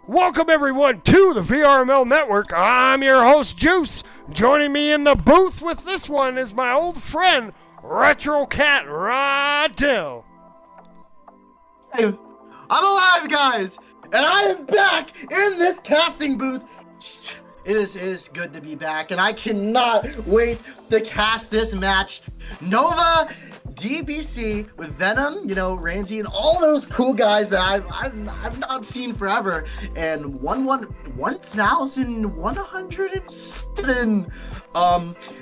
Welcome everyone to the VRML Network. I'm your host Juice. Joining me in the booth with this one is my old friend Retro Cat Rodell. I'm alive, guys, and I am back in this casting booth. It is good to be back, and I cannot wait to cast this match. Nova, DBC with Venom, Ramsey, and all those cool guys that I've not seen forever, and 1,107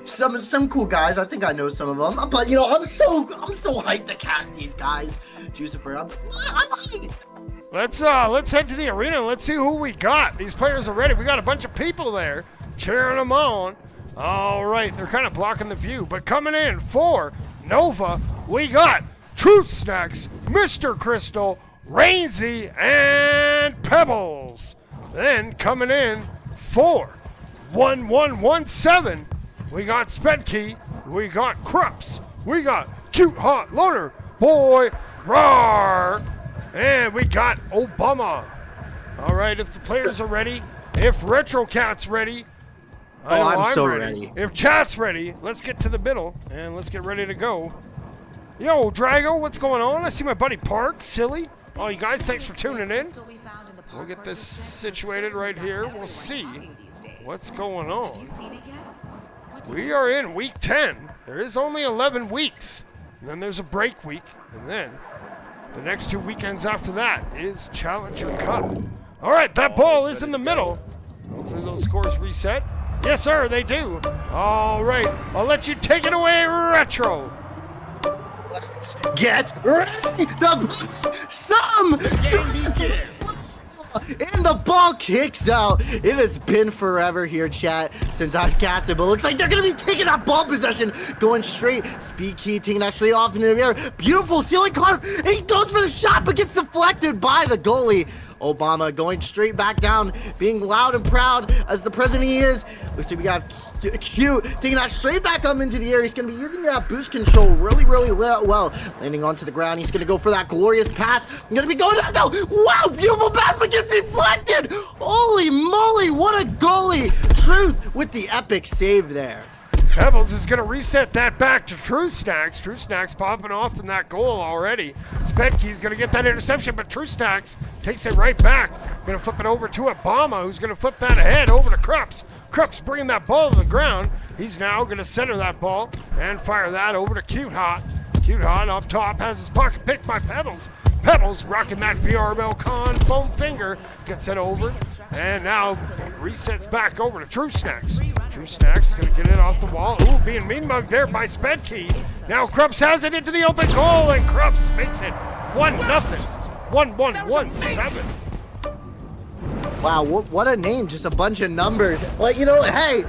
some cool guys. I think I know some of them, but I'm so hyped to cast these guys. Jucifer, I'm hyped. Let's head to the arena and let's see who we got. These players are ready. We got a bunch of people there cheering them on. All right, they're kind of blocking the view, but coming in for Nova, we got Truth Snacks, Mr. Crystal, Rainsy, and Pebbles. Then coming in for 1117, we got Spedkey, we got Krups, we got Cute Hot Loader Boy Rawr, and we got Obama. All right, if the players are ready, if Retro Cat's ready, I'm so ready. If chat's ready, let's get to the middle and let's get ready to go. Yo, Drago, what's going on? I see my buddy Park, Silly. Oh, you guys, thanks for tuning in. We'll get this situated right here. We'll see what's going on. We are in week 10. There is only 11 weeks. And then there's a break week. And then the next 2 weekends after that is Challenger Cup. All right, that ball is in the middle. Hopefully those scores reset. Yes, sir, they do. All right, I'll let you take it away, Retro. Let's get ready. Some game begins. And the ball kicks out. It has been forever here, chat, since I've casted, but it looks like they're going to be taking that ball possession, going straight. Speed Key taking that straight off into the air. Beautiful ceiling carve. And he goes for the shot, but gets deflected by the goalie. Obama going straight back down, being loud and proud as the president he is. Looks like we got Q taking that straight back up into the air. He's going to be using that boost control really well. Landing onto the ground. He's going to go for that glorious pass. I'm going to be going out though. Wow, beautiful pass, but gets deflected. Holy moly, what a goalie. Truth with the epic save there. Pebbles is going to reset that back to Truth Snacks. Truth Snacks popping off from that goal already. Spedkey's going to get that interception, but Truth Snacks takes it right back. Going to flip it over to Obama, who's going to flip that ahead over to Krups. Krups bringing that ball to the ground. He's now going to center that ball and fire that over to Cute Hot. Cute Hot up top has his pocket picked by Pebbles. Pebbles rocking that VRML con foam finger, gets it over, and now resets back over to True Snacks. True Snacks gonna get it off the wall. Ooh, being mean mugged there by Spedkey. Now Krups has it into the open goal, and Krups makes it 1-0. 1-1-1-7. Wow, what a name, just a bunch of numbers. But hey,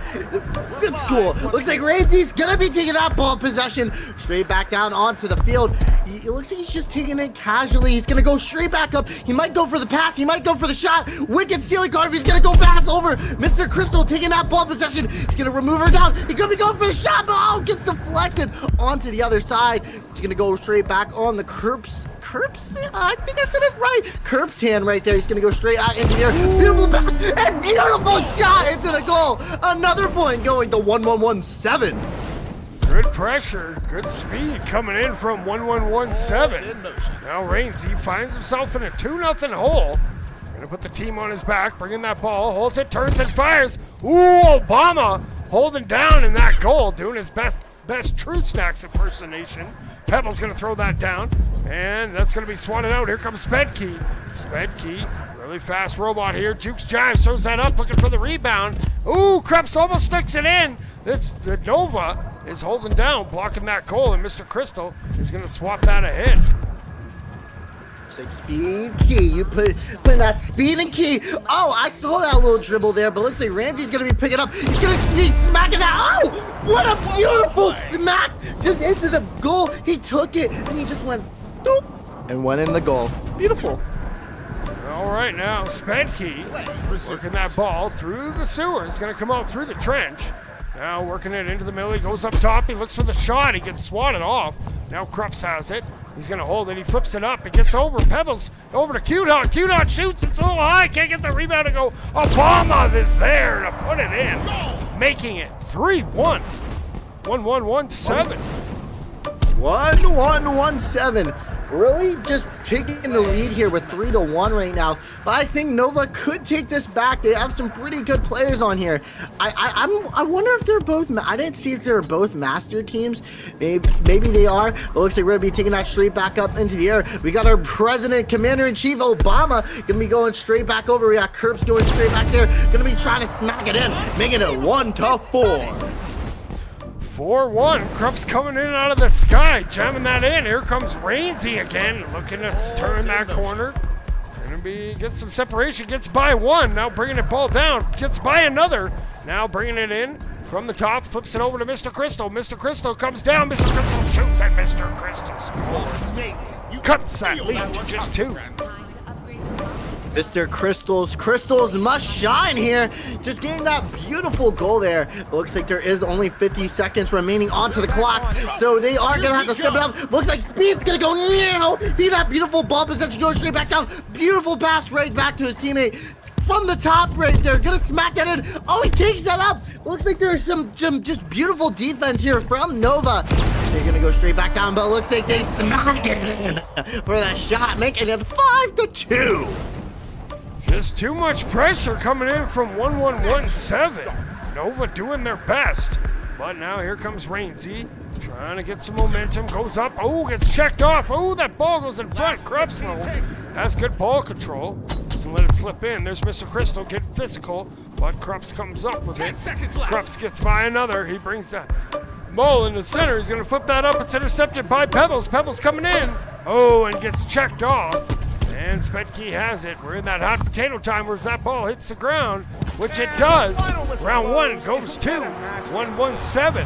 it's cool. Looks like Ramsey's gonna be taking that ball possession straight back down onto the field. It looks like he's just taking it casually. He's gonna go straight back up. He might go for the pass, he might go for the shot. Wicked ceiling carve, he's gonna go pass over. Mr. Crystal taking that ball possession. He's gonna remove her down. He's gonna be going for the shot, but gets deflected onto the other side. He's gonna go straight back on the Krups, I think I said it right. Krups' hand right there. He's going to go straight out into the air. Beautiful pass and beautiful shot into the goal. Another point going to 1-1-1-7. Good pressure, good speed coming in from 1117. Now Rainsy finds himself in a 2-0 hole. Going to put the team on his back, bringing that ball, holds it, turns and fires. Ooh, Obama holding down in that goal, doing his best Truth Snacks impersonation. Pebble's going to throw that down, and that's going to be swatted out. Here comes Spedkey. Spedkey, really fast robot here. Jukes Jive throws that up, looking for the rebound. Ooh, Krups almost sticks it in. It's the Nova is holding down, blocking that goal, and Mr. Crystal is going to swap that ahead. It's like Speed Key. You put that speed and key. Oh, I saw that little dribble there, but looks like Ramsey's going to be picking up. He's going to be smacking that. Oh, what a beautiful smack just into the goal. He took it, and he just went, doop, and went in the goal. Beautiful. All right, now Spedkey working that ball through the sewer. It's going to come out through the trench. Now working it into the middle. He goes up top. He looks for the shot. He gets swatted off. Now Krups has it. He's going to hold it. He flips it up. It gets over. Pebbles over to Cute Hot. Cute Hot shoots. It's a little high. Can't get the rebound to go. Obama is there to put it in, making it 3-1. 1-1-1-7. 1-1-1-7. Really just taking the lead here with 3-1 right now. But I think Nova could take this back. They have some pretty good players on here. I wonder if they're both. I didn't see if they're both master teams. Maybe they are. It looks like we're gonna be taking that straight back up into the air. We got our president, commander-in-chief Obama, gonna be going straight back over. We got Kerps going straight back there. Gonna be trying to smack it in, making it 1-4. 4-1. Krupp's coming in out of the sky, jamming that in. Here comes Rainsy again, looking to turn that corner. Get some separation, gets by one, now bringing the ball down, gets by another, now bringing it in from the top, flips it over to Mr. Crystal. Mr. Crystal comes down, Mr. Crystal shoots at Mr. Crystal, scores. Cuts that lead to just 2. Mr. Crystals must shine here. Just getting that beautiful goal there. It looks like there is only 50 seconds remaining onto the clock, so they are gonna have to step it up. Looks like Speed's gonna go now. See that beautiful ball possession going straight back down. Beautiful pass right back to his teammate. From the top right there, gonna smack that in. Oh, he takes that up. Looks like there's some just beautiful defense here from Nova. They're gonna go straight back down, but it looks like they smack it in for that shot, making it 5-2. Just too much pressure coming in from 1-1-1-7. Nova doing their best. But now here comes Rainsy, trying to get some momentum, goes up, oh, gets checked off. Oh, that ball goes in front. Krups has good ball control. Doesn't let it slip in. There's Mr. Crystal getting physical, but Krups comes up with it. Krups gets by another. He brings that ball in the center. He's going to flip that up. It's intercepted by Pebbles. Pebbles coming in. Oh, and gets checked off. And Spedke has it. We're in that hot potato time where that ball hits the ground, which it does. Round 1 goes to 1-1-7.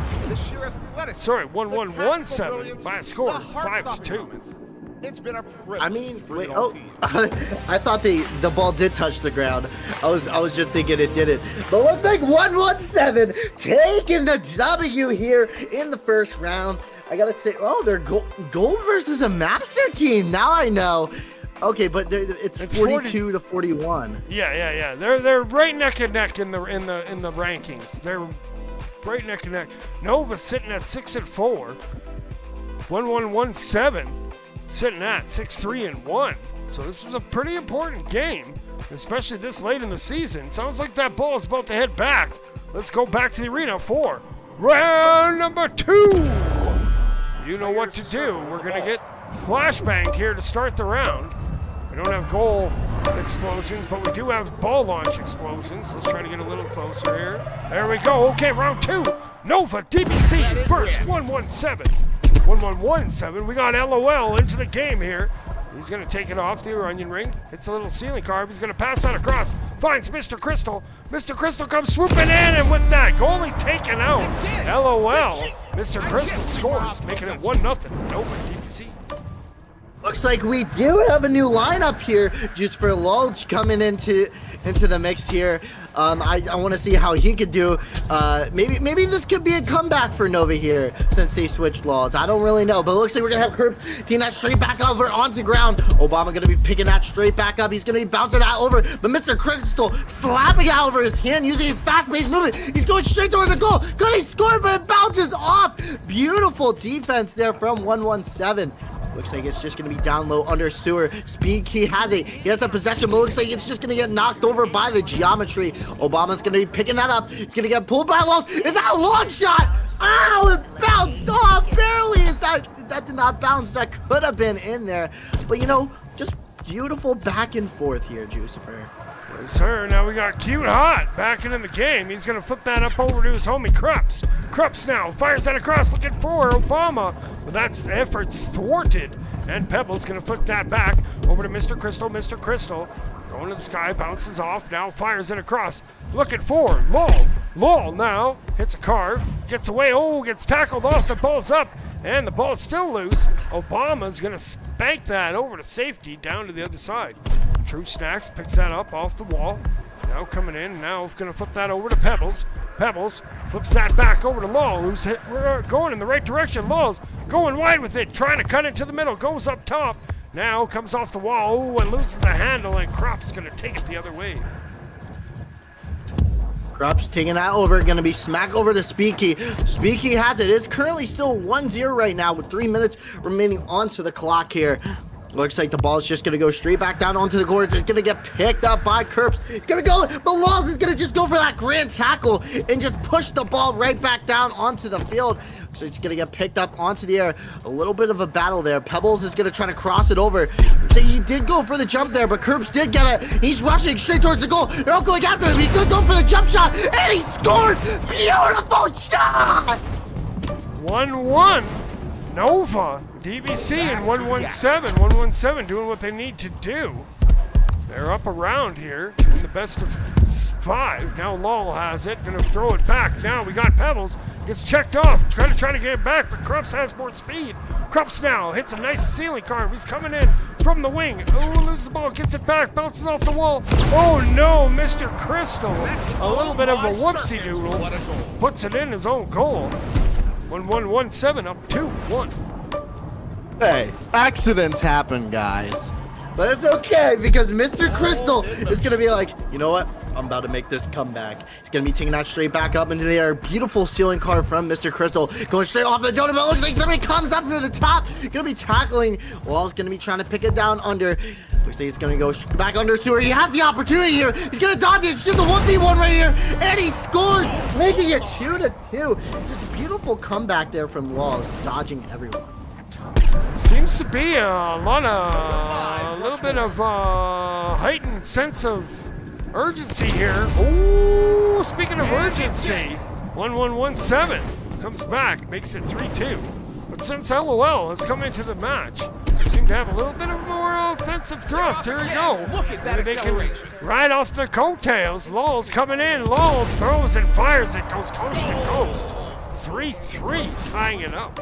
Sorry, 1-1-1-7 by a score of 5-2. It's been a privilege. I mean, wait, oh, I thought the ball did touch the ground. I was just thinking it didn't. But looks like 1-1-7 taking the W here in the first round. I gotta say, oh, they're gold versus a master team. Now I know. Okay, but it's 42-41. Yeah. They're right neck and neck in the rankings. They're right neck and neck. Nova's sitting at 6-4. 1-1-1-7 sitting at 6-3-1. So this is a pretty important game, especially this late in the season. Sounds like that ball is about to head back. Let's go back to the arena for round number 2. You know what to do. We're gonna get flashbang here to start the round. We don't have goal explosions, but we do have ball launch explosions. Let's try to get a little closer here. There we go. Okay, round 2. Nova DBC first. 1-1-7. 1-1-1-7. We got LOL into the game here. He's going to take it off the Orion ring. Hits a little ceiling carb. He's going to pass that across. Finds Mr. Crystal. Mr. Crystal comes swooping in, and with that goalie taken out, LOL. Mr. Crystal scores, making it 1-0. Nova DBC. Looks like we do have a new lineup here, just for Lulch coming into the mix here. I want to see how he could do. Maybe this could be a comeback for Nova here since they switched laws. I don't really know, but it looks like we're gonna have Kerp taking that straight back over onto the ground. Obama gonna be picking that straight back up. He's gonna be bouncing that over, but Mr. Crystal slapping it over his hand using his fast-paced movement. He's going straight towards the goal. Gonna score, but it bounces off. Beautiful defense there from 1-1-7. Looks like it's just going to be down low under Stewart. Speed Key has it. He has the possession, but looks like it's just going to get knocked over by the geometry. Obama's going to be picking that up. It's going to get pulled by Lost. Is that a long shot? Ow, it bounced off barely. That did not bounce. That could have been in there. But, you know, just beautiful back and forth here, Jucifer. Yes, sir. Now we got Cute Hot backing in the game. He's going to flip that up over to his homie Krups. Krups now fires that across, looking for Obama. But that's efforts thwarted. And Pebble's going to flip that back over to Mr. Crystal. Mr. Crystal going to the sky, bounces off, now fires it across. Looking for Lol. Lol now hits a carve, gets away. Oh, gets tackled off. The ball's up, and the ball's still loose. Obama's going to spank that over to safety down to the other side. True Snacks picks that up off the wall. Now coming in, now going to flip that over to Pebbles. Pebbles flips that back over to Lowell, who's going in the right direction. Lowell's going wide with it, trying to cut into the middle, goes up top. Now comes off the wall, ooh, and loses the handle, and Krop's going to take it the other way. Krop's taking that over, gonna be smack over to Speaky. Speaky has it. It's currently still 1-0 right now with 3 minutes remaining onto the clock here. Looks like the ball's just gonna go straight back down onto the courts. It's gonna get picked up by Kurps. It's gonna go, but Laws is gonna just go for that grand tackle and just push the ball right back down onto the field. So it's gonna get picked up onto the air. A little bit of a battle there. Pebbles is gonna try to cross it over. So he did go for the jump there, but Kurps did get it. He's rushing straight towards the goal. They're all going after him. He could go for the jump shot, and he scored! Beautiful shot! 1-1. Nova, DBC, and 117. 117 doing what they need to do. They're up around here in the best of 5. Now Lowell has it. Gonna throw it back. Now we got Pebbles. Gets checked off. Trying to get it back, but Krups has more speed. Krups now hits a nice ceiling carve. He's coming in from the wing. Oh, loses the ball. Gets it back. Bounces off the wall. Oh no, Mr. Crystal. A little bit of a whoopsie doodle. Puts it in his own goal. 1-1-1-7 up 2-1. Hey, accidents happen, guys. But it's okay because Mr. Crystal is going to be like, you know what? I'm about to make this comeback. He's going to be taking that straight back up into the air. Beautiful ceiling carve from Mr. Crystal. Going straight off the donut, but it looks like somebody comes up to the top. Going to be tackling. Wall's going to be trying to pick it down under. Looks like he's going to go back under sewer. He has the opportunity here. He's going to dodge it. It's just a 1v1 right here. And he scores, making it 2-2. Just a beautiful comeback there from Walls, dodging everyone. Seems to be a little bit of heightened sense of urgency here. Oh, speaking of urgency, 1-1-1-7 comes back, makes it 3-2. But since LOL has come into the match, they seem to have a little bit of more offensive thrust. Here we go. Look at that acceleration. Right off the coattails. Lowell's coming in. Lowell throws and fires it. Goes coast to coast. 3-3, tying it up.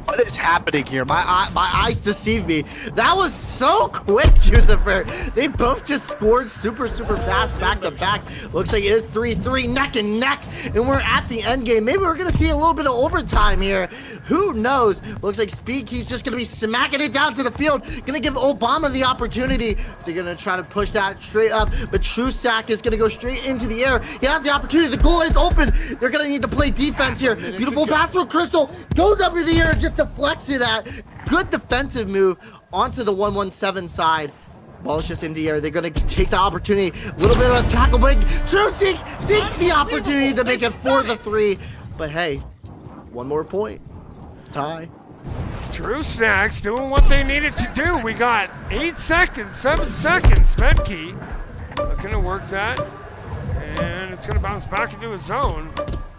What is happening here? My eyes deceive me. That was so quick, Jucifer. They both just scored super fast back to back. Looks like it is 3-3, neck and neck, and we're at the end game. Maybe we're gonna see a little bit of overtime here. Who knows? Looks like Speaky's just gonna be smacking it down to the field. Gonna give Obama the opportunity. They're gonna try to push that straight up, but Trusack is gonna go straight into the air. He has the opportunity. The goal is open. They're gonna need to play defense here. Beautiful pass from Crystal. Goes up in the air, just deflects it at. Good defensive move onto the 117 side. Ball's just in the air. They're going to take the opportunity. A little bit of a tackle, but Trusick seeks the opportunity to make it 4-3. But hey, one more point. Tie. True Snacks doing what they needed to do. We got 8 seconds, 7 seconds. Spedkey looking to work that. And it's going to bounce back into his zone.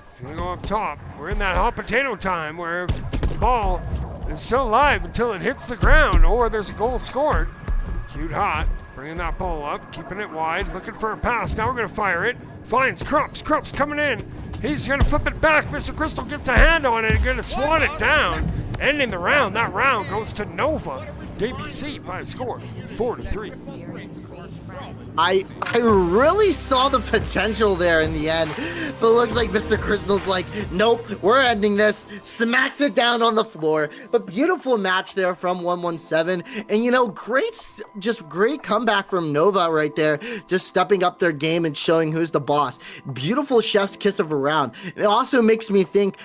It's going to go up top. We're in that hot potato time where if the ball is still alive until it hits the ground or there's a goal scored. Cute hot. Bringing that ball up, keeping it wide, looking for a pass. Now we're going to fire it. Finds Krups. Krups coming in. He's going to flip it back. Mr. Crystal gets a hand on it and going to swat it down. Ending the round. That round goes to Nova. DBC by a score 4-3. I really saw the potential there in the end, but it looks like Mr. Crystal's like, nope, we're ending this. Smacks it down on the floor. But beautiful match there from 117, and you know, great comeback from Nova right there, just stepping up their game and showing who's the boss. Beautiful chef's kiss of a round. It also makes me think,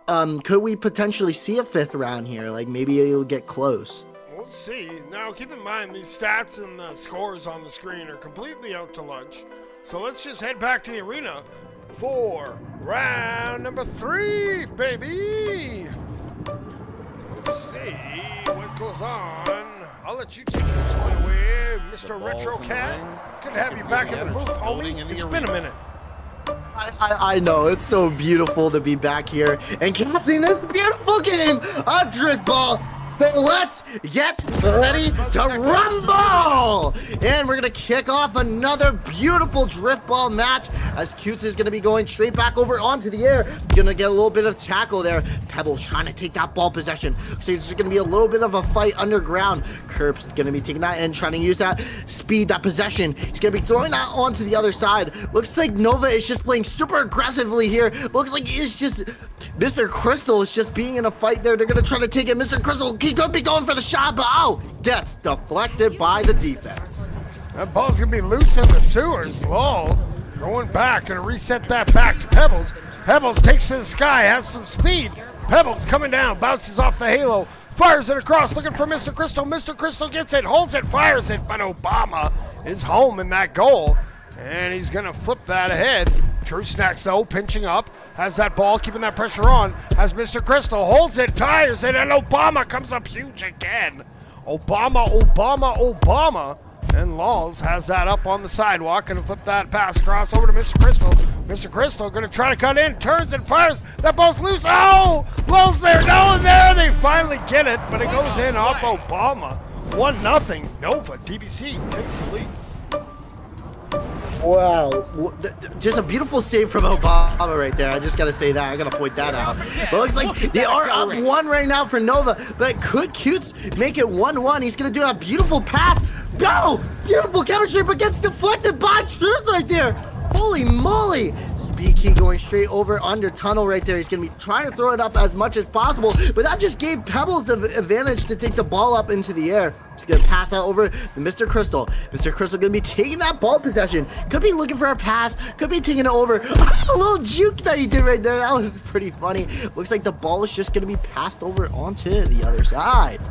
could we potentially see a 5th round here? Like maybe it'll get close. We'll see. Now, keep in mind, these stats and the scores on the screen are completely out to lunch. So let's just head back to the arena for round number 3, baby. Let's see what goes on. I'll let you take this one away, Mr. Retro Cat. Good to have you back in the booth, homie. It's been a minute. I know, it's so beautiful to be back here and casting this beautiful game of Drift Ball So let's get ready to rumble! And we're gonna kick off another beautiful drift ball match as Cutes is gonna be going straight back over onto the air. Gonna get a little bit of tackle there. Pebbles trying to take that ball possession. So it's gonna be a little bit of a fight underground. Curb's gonna be taking that and trying to use that speed, that possession. He's gonna be throwing that onto the other side. Looks like Nova is just playing super aggressively here. Looks like it's just Mr. Crystal is just being in a fight there. They're gonna try to take it. Mr. Crystal, he could be going for the shot, but gets deflected by the defense. That ball's gonna be loose in the sewers. Lol. Going back, gonna reset that back to Pebbles. Pebbles takes to the sky, has some speed. Pebbles coming down, bounces off the halo, fires it across, looking for Mr. Crystal. Mr. Crystal gets it, holds it, fires it, but Obama is home in that goal. And he's gonna flip that ahead. True Snacks though, pinching up, has that ball, keeping that pressure on, has Mr. Crystal, holds it, tires it, and Obama comes up huge again. Obama, and Laws has that up on the sidewalk, gonna flip that pass across over to Mr. Crystal. Mr. Crystal gonna try to cut in, turns and fires, that ball's loose, Laws there, no, there, they finally get it, but it goes in off Obama. 1-0, Nova, DBC takes the lead. Wow, just a beautiful save from Obama right there. I just gotta say that. I gotta point that out. But it looks like they are up 1 right now for Nova. But could Cutes make it 1-1? He's gonna do a beautiful pass. Go! Beautiful chemistry, but gets deflected by Truth right there. Holy moly! Speed key going straight over under tunnel right there. He's gonna be trying to throw it up as much as possible, but that just gave Pebbles the advantage to take the ball up into the air. He's gonna pass that over to Mr. Crystal. Mr. Crystal gonna be taking that ball possession. Could be looking for a pass. Could be taking it over. A little juke that he did right there. That was pretty funny. Looks like the ball is just gonna be passed over onto the other side.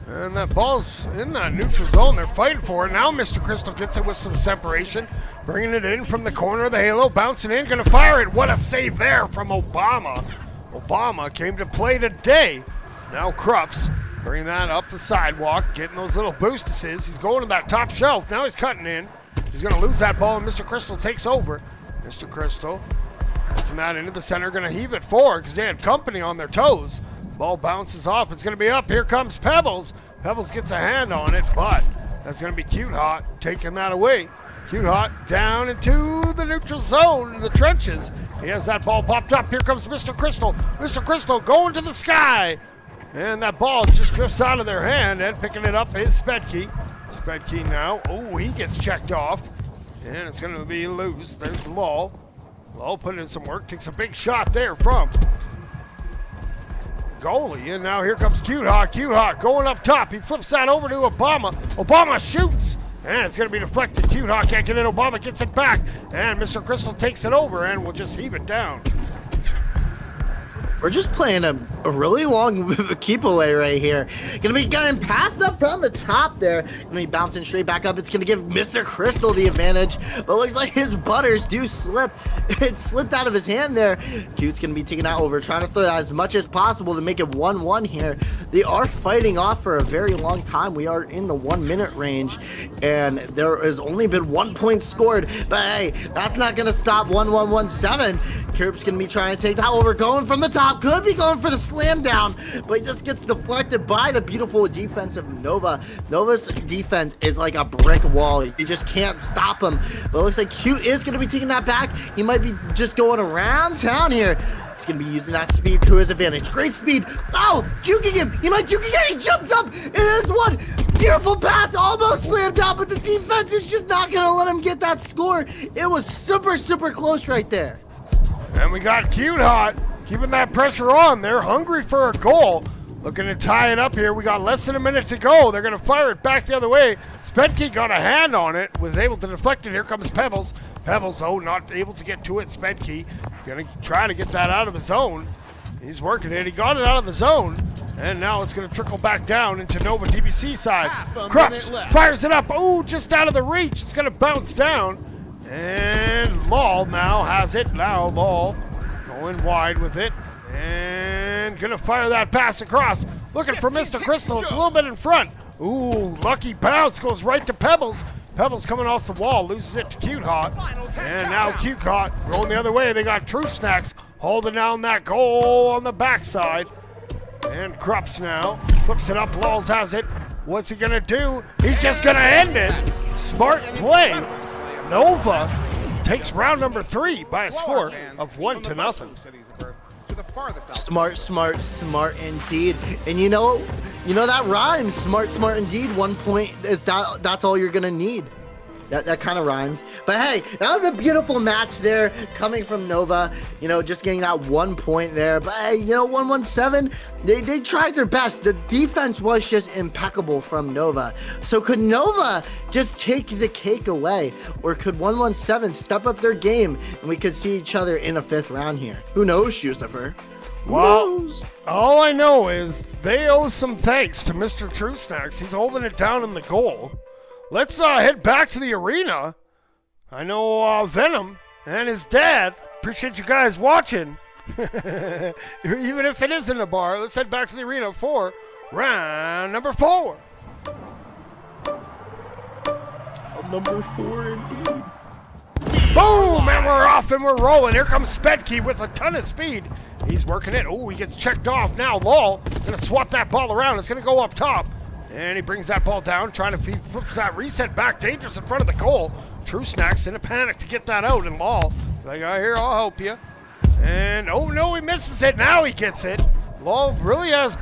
And that ball's in that neutral zone. They're fighting for it. Now Mr. Crystal gets it with some separation. Bringing it in from the corner of the halo. Bouncing in. Going to fire it. What a save there from Obama. Obama came to play today. Now Krups bringing that up the sidewalk. Getting those little boostuses. He's going to that top shelf. Now he's cutting in. He's going to lose that ball and Mr. Crystal takes over. Mr. Crystal taking that into the center. Going to heave it forward because they had company on their toes. Ball bounces off. It's going to be up. Here comes Pebbles. Pebbles gets a hand on it, but that's going to be Cute Hot taking that away. Cute Hot down into the neutral zone, the trenches. He has that ball popped up. Here comes Mr. Crystal. Mr. Crystal going to the sky. And that ball just drifts out of their hand, and picking it up is Spedkey. Spedkey now. Oh, he gets checked off. And it's going to be loose. There's Lull. Lull putting in some work. Takes a big shot there from goalie, and now here comes Cute Hawk. Cute Hawk going up top. He flips that over to Obama. Obama shoots, and it's going to be deflected. Cute Hawk can't get in. Obama gets it back, and Mr. Crystal takes it over, and will just heave it down. We're just playing a really long keep away right here. Gonna be getting passed up from the top there. Gonna be bouncing straight back up. It's gonna give Mr. Crystal the advantage. But it looks like his butters do slip. It slipped out of his hand there. Cute's gonna be taking that over, trying to throw that as much as possible to make it 1-1 here. They are fighting off for a very long time. We are in the 1 minute range, and there has only been 1 point scored. But hey, that's not gonna stop 1-1-1-7. Kirp's gonna be trying to take that over, going from the top. Could be going for the slam down, but he just gets deflected by the beautiful defense of Nova. Nova's defense is like a brick wall. You just can't stop him. But it looks like Cute is going to be taking that back. He might be just going around town here. He's going to be using that speed to his advantage. Great speed. Juking him. He might juke again. He jumps up. It is one. Beautiful pass. Almost slammed down, but the defense is just not going to let him get that score. It was super, super close right there. And we got Cute Hot keeping that pressure on. They're hungry for a goal. Looking to tie it up here. We got less than a minute to go. They're going to fire it back the other way. Spedkey got a hand on it. Was able to deflect it. Here comes Pebbles. Pebbles, not able to get to it. Spedkey going to try to get that out of his zone. He's working it. He got it out of the zone. And now it's going to trickle back down into Nova DBC side. Krups fires it up. Just out of the reach. It's going to bounce down. And Law now has it. Now Law going wide with it, and gonna fire that pass across. Looking for Mr. Crystal. It's a little bit in front. Lucky bounce goes right to Pebbles. Pebbles coming off the wall, loses it to Cute Hot. And now Cute Hot going the other way. They got True Snacks holding down that goal on the backside. And Krups now flips it up. Laws has it. What's he gonna do? He's just gonna end it. Smart play. Nova takes round number 3 by a score of 1-0. Smart indeed. And you know that rhymes. Smart indeed. 1 point is that's all you're gonna need. That kind of rhymed. But hey, that was a beautiful match there coming from Nova. Just getting that 1 point there. But hey, 117, they tried their best. The defense was just impeccable from Nova. So could Nova just take the cake away? Or could 117 step up their game and we could see each other in a 5th round here? Who knows, Schuster? Well, all I know is they owe some thanks to Mr. True Snacks. He's holding it down in the goal. Let's head back to the arena. I know Venom and his dad. Appreciate you guys watching. Even if it is in the bar, let's head back to the arena for round number 4. Number 4 indeed. Boom! And we're off and we're rolling. Here comes Spedkey with a ton of speed. He's working it. Oh, he gets checked off. Now Lol gonna swap that ball around. It's gonna go up top. And he brings that ball down, trying to flips that reset back. Dangerous in front of the goal. True Snacks in a panic to get that out. And Lol, like, here, I'll help you. And, oh no, he misses it. Now he gets it. Lol really has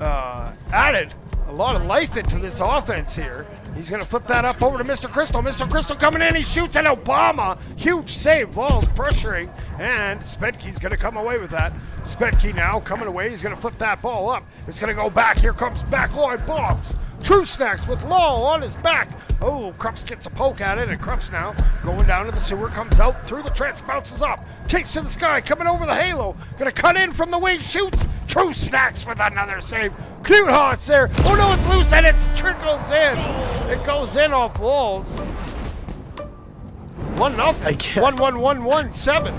added a lot of life into this offense here. He's going to flip that up over to Mr. Crystal. Mr. Crystal coming in. He shoots at Obama. Huge save. Lol's pressuring. And Spedkey's going to come away with that. Spedkey now coming away. He's going to flip that ball up. It's going to go back. Here comes backline box. True Snacks with Lol on his back. Oh, Krups gets a poke at it. And Krups now going down to the sewer. Comes out through the trench. Bounces up. Takes to the sky. Coming over the halo. Going to cut in from the wing. Shoots. True Snacks with another save. Cute Hearts there. Oh no, it's loose and it trickles in. It goes in off Lol's. 1-0. 1-1-1-1-7.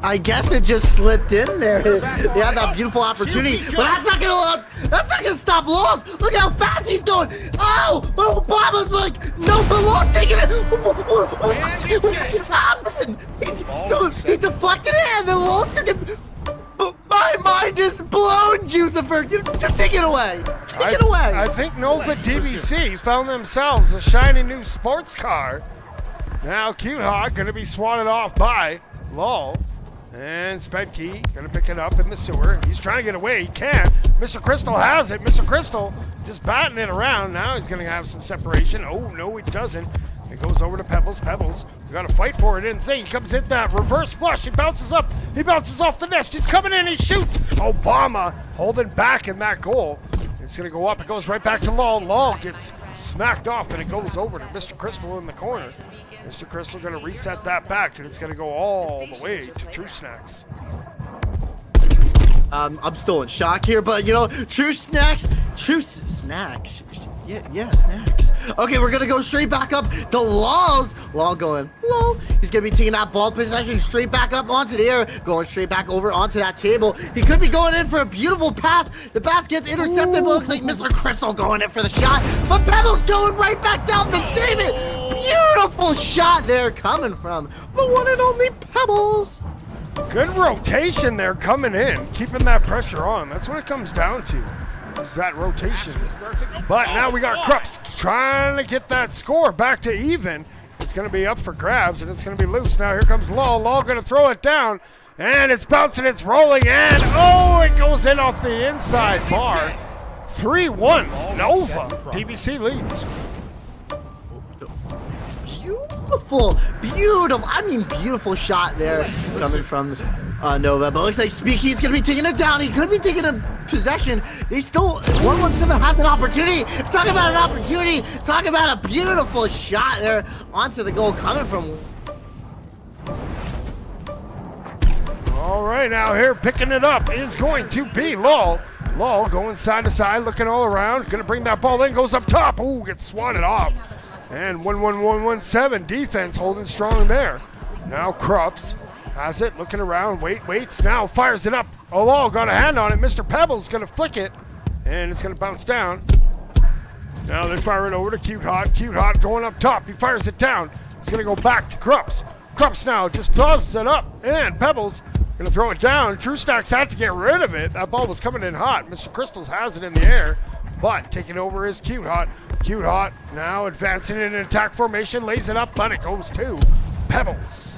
I guess it just slipped in there. They had that beautiful opportunity, but that's not gonna stop Laws. Look how fast he's going. Oh, but Obama's like, no, but Laws taking it. What just happened? He deflected it and then Laws took it. My mind is blown, Jucifer. Just take it away. Take it away. I think Nova DBC found themselves a shiny new sports car. Now Cute Hawk going to be swatted off by Lol. And Spedkey going to pick it up in the sewer. He's trying to get away. He can't. Mr. Crystal has it. Mr. Crystal just batting it around. Now he's going to have some separation. Oh, no, he doesn't. It goes over to Pebbles. Pebbles, we got to fight for it. Didn't think. He comes in that reverse flush. He bounces up. He bounces off the nest. He's coming in. He shoots. Obama holding back in that goal. It's going to go up. It goes right back to Lol. Lol gets smacked off, and it goes over to Mr. Crystal in the corner. Mr. Crystal going to reset that back, and it's going to go all the way to True Snacks. I'm still in shock here, but True Snacks. Yeah, Snacks. Okay, we're gonna go straight back up to Lol's. Lol going, Lol. He's gonna be taking that ball possession straight back up onto the air, going straight back over onto that table. He could be going in for a beautiful pass. The pass gets intercepted, but looks like Mr. Crystal going in for the shot. But Pebbles going right back down to save it. Beautiful shot there coming from the one and only Pebbles. Good rotation there coming in, keeping that pressure on. That's what it comes down to. Is that rotation. But now we got Krups trying to get that score back to even. It's going to be up for grabs, and it's going to be loose. Now here comes Lol. Lol going to throw it down, and it's bouncing, it's rolling, and oh, it goes in off the inside bar. 3-1, Nova. DBC leads. Beautiful shot there coming from Nova, but looks like Speaky's gonna be taking it down. He could be taking a possession. They still 117 has an opportunity. Talk about an opportunity. Talk about a beautiful shot there onto the goal coming from. All right, now here picking it up is going to be Lol. Lol going side to side, looking all around. Gonna bring that ball in, goes up top. Ooh, gets swatted off. And 1-1-1-1-7 defense holding strong there. Now Krups has it, looking around, waits, now fires it up. Lol got a hand on it. Mr. Pebbles gonna flick it, and it's gonna bounce down. Now they fire it over to Cute Hot. Cute Hot going up top. He fires it down. It's gonna go back to Krups. Krups now just throws it up, and Pebbles Gonna throw it down. True Stacks had to get rid of it. That ball was coming in hot. Mr. Crystals has it in the air, but taking over is Cute Hot. Cute Hot now advancing in an attack formation, lays it up, but it goes to Pebbles.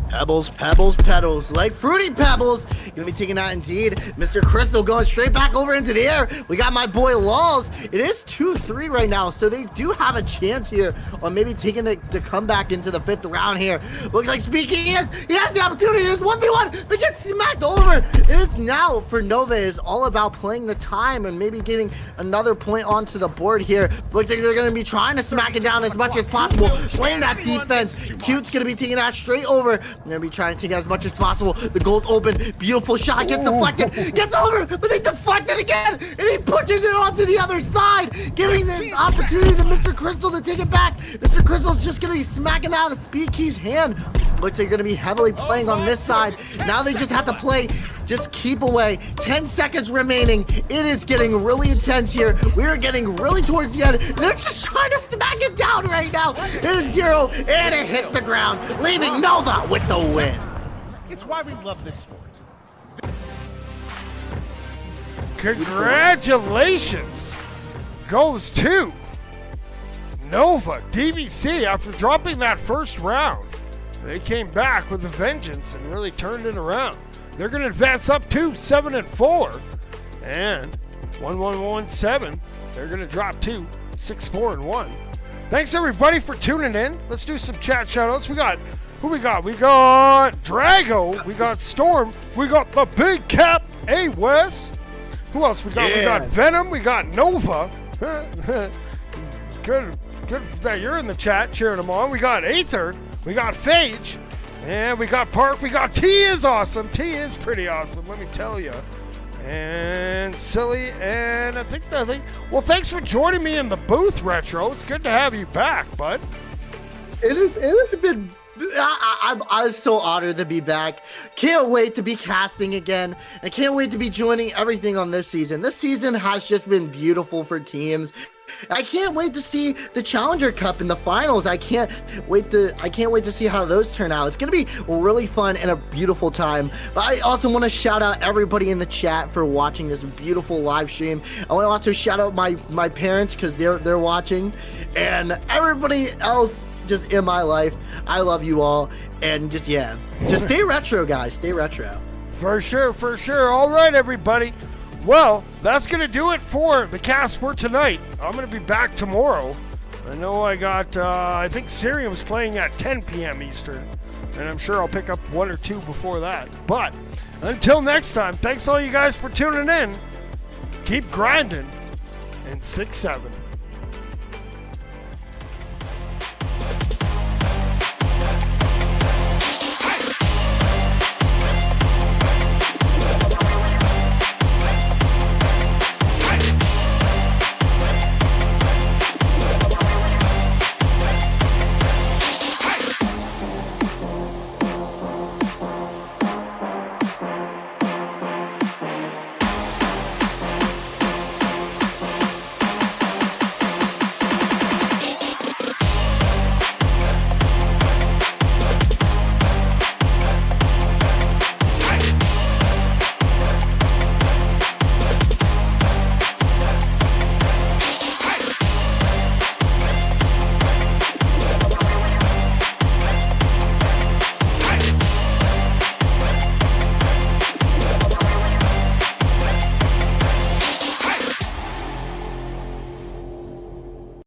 Pebbles, Pebbles, Petals, like Fruity Pebbles. Gonna be taking out indeed. Mr. Crystal going straight back over into the air. We got my boy Laws. It is 2-3 right now, so they do have a chance here on maybe taking the comeback into the 5th round here. Looks like Speaking he has the opportunity. It's 1v1, but gets smacked over. It is now for Nova is all about playing the time and maybe getting another point onto the board here. Looks like they're gonna be trying to smack it down as much as possible, playing that defense. Cute's gonna be taking that straight over. They're gonna be trying to take as much as possible. The goal's open. Beautiful shot. Gets deflected. Gets over, but they deflect it again, and he pushes it onto the other side, giving the opportunity to Mr. Crystal to take it back. Mr. Crystal's just gonna be smacking out of Speed Key's hand. Looks like you're gonna be heavily playing on this side. Now they just have to play. Just keep away. 10 seconds remaining. It is getting really intense here. We are getting really towards the end. They're just trying to smack it down right now. It is 0, and it hits the ground, leaving Nova with the win. It's why we love this sport. Congratulations goes to Nova DBC after dropping that first round. They came back with a vengeance and really turned it around. They're going to advance up to 7-4 and 1-1-1-7. They're going to drop to 6-4-1. Thanks everybody for tuning in. Let's do some chat shoutouts. We got who we got? We got Drago. We got Storm. We got the Big Cap A West. Who else we got? Yeah. We got Venom. We got Nova. Good that you're in the chat cheering them on. We got Aether. We got Phage. And we got Park. We got T is awesome. T is pretty awesome, let me tell you. And Silly, and I think nothing. Well, thanks for joining me in the booth, Retro. It's good to have you back, bud. It has been. I was so honored to be back. Can't wait to be casting again. I can't wait to be joining everything on this season. This season has just been beautiful for teams. I can't wait to see the Challenger Cup in the finals. I can't wait to see how those turn out. It's gonna be really fun and a beautiful time. But I also want to shout out everybody in the chat for watching this beautiful live stream. I want to also shout out my parents because they're watching, and everybody else just in my life. I love you all, and just stay retro, guys. Stay retro. For sure. All right, everybody. Well, that's going to do it for the cast for tonight. I'm going to be back tomorrow. I know I got, I think Sirium's playing at 10 p.m. Eastern, and I'm sure I'll pick up 1 or 2 before that. But until next time, thanks all you guys for tuning in. Keep grinding, and 6-7.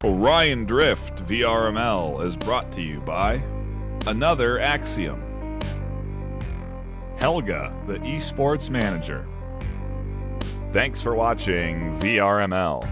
Orion Drift VRML is brought to you by Another Axiom, Helga, the esports manager. Thanks for watching VRML.